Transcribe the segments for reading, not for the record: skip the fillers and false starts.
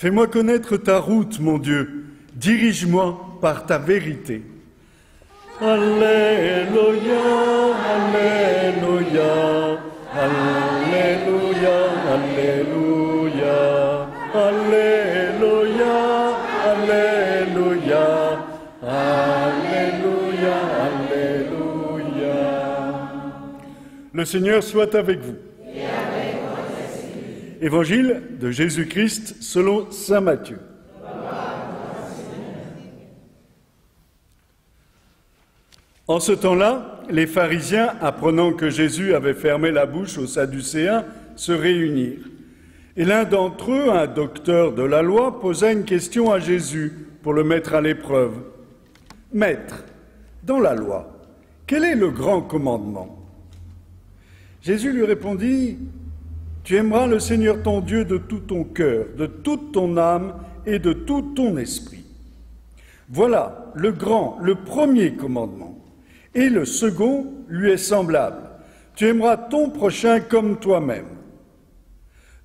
Fais-moi connaître ta route, mon Dieu. Dirige-moi par ta vérité. Alléluia, Alléluia, Alléluia, Alléluia, Alléluia, Alléluia, Alléluia, Alléluia. Le Seigneur soit avec vous. Et avec votre esprit. Évangile de Jésus-Christ selon saint Matthieu. En ce temps-là, les pharisiens, apprenant que Jésus avait fermé la bouche aux Sadducéens, se réunirent. Et l'un d'entre eux, un docteur de la loi, posa une question à Jésus pour le mettre à l'épreuve. « Maître, dans la loi, quel est le grand commandement ?» Jésus lui répondit, « Tu aimeras le Seigneur ton Dieu de tout ton cœur, de toute ton âme et de tout ton esprit. Voilà le grand, le premier commandement. Et le second lui est semblable. Tu aimeras ton prochain comme toi-même.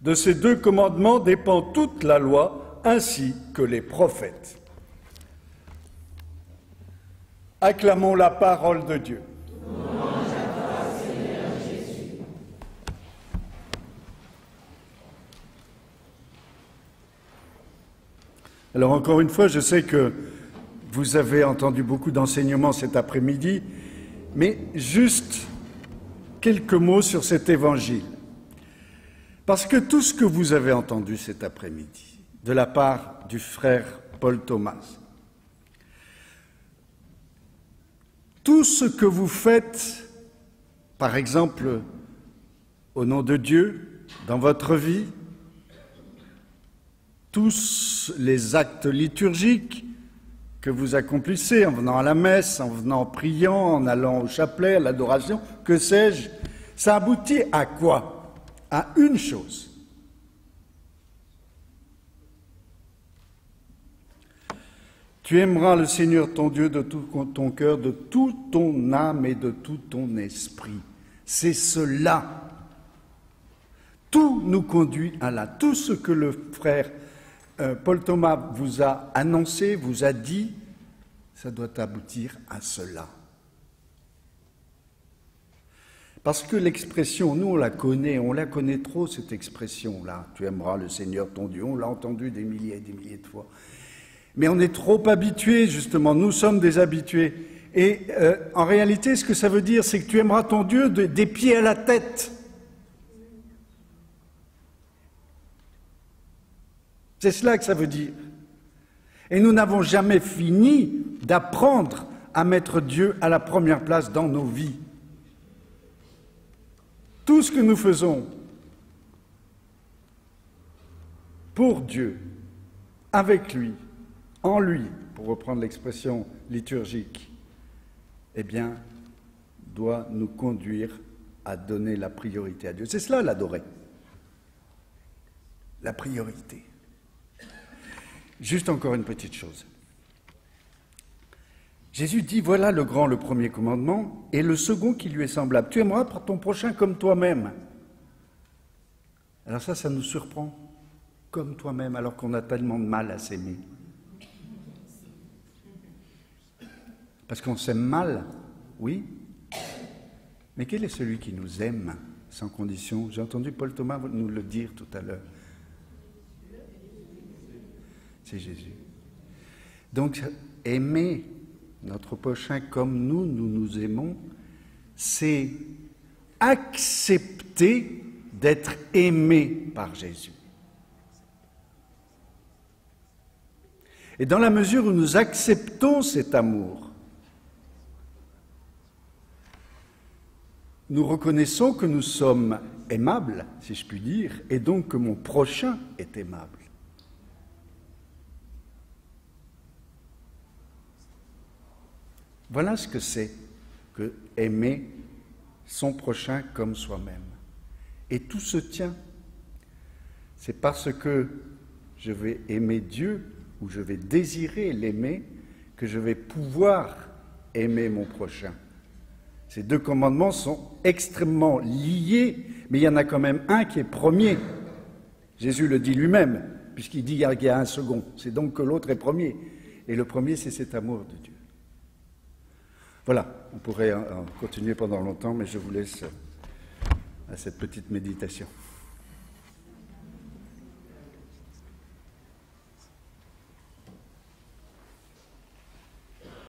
De ces deux commandements dépend toute la loi, ainsi que les prophètes. » Acclamons la parole de Dieu. Louange à toi, Seigneur Jésus. Alors encore une fois, je sais que vous avez entendu beaucoup d'enseignements cet après-midi, mais juste quelques mots sur cet évangile. Parce que tout ce que vous avez entendu cet après-midi, de la part du frère Paul Thomas, tout ce que vous faites, par exemple, au nom de Dieu, dans votre vie, tous les actes liturgiques que vous accomplissez en venant à la messe, en venant en priant, en allant au chapelet, à l'adoration, que sais-je, ça aboutit à quoi? À une chose. Tu aimeras le Seigneur ton Dieu de tout ton cœur, de toute ton âme et de tout ton esprit. C'est cela. Tout nous conduit à là. Tout ce que le frère Paul Thomas vous a annoncé, vous a dit, ça doit aboutir à cela. Parce que l'expression, nous on la connaît trop cette expression-là. Tu aimeras le Seigneur ton Dieu, on l'a entendu des milliers et des milliers de fois. Mais on est trop habitués, justement, nous sommes des habitués. Et en réalité, ce que ça veut dire, c'est que tu aimeras ton Dieu des pieds à la tête. C'est cela que ça veut dire. Et nous n'avons jamais fini d'apprendre à mettre Dieu à la première place dans nos vies. Tout ce que nous faisons pour Dieu, avec lui, en lui, pour reprendre l'expression liturgique, eh bien, doit nous conduire à donner la priorité à Dieu. C'est cela, l'adorer. La priorité. Juste encore une petite chose. Jésus dit, voilà le grand, le premier commandement, et le second qui lui est semblable. Tu aimeras ton prochain comme toi-même. Alors ça nous surprend. Comme toi-même, alors qu'on a tellement de mal à s'aimer. Parce qu'on s'aime mal, oui. Mais quel est celui qui nous aime sans condition? J'ai entendu Paul Thomas nous le dire tout à l'heure. C'est Jésus. Donc, aimer notre prochain comme nous nous aimons, c'est accepter d'être aimé par Jésus. Et dans la mesure où nous acceptons cet amour, nous reconnaissons que nous sommes aimables, si je puis dire, et donc que mon prochain est aimable. Voilà ce que c'est que aimer son prochain comme soi-même. Et tout se tient. C'est parce que je vais aimer Dieu, ou je vais désirer l'aimer, que je vais pouvoir aimer mon prochain. Ces deux commandements sont extrêmement liés, mais il y en a quand même un qui est premier. Jésus le dit lui-même, puisqu'il dit qu'il y a un second. C'est donc que l'autre est premier. Et le premier, c'est cet amour de Dieu. Voilà, on pourrait en continuer pendant longtemps, mais je vous laisse à cette petite méditation.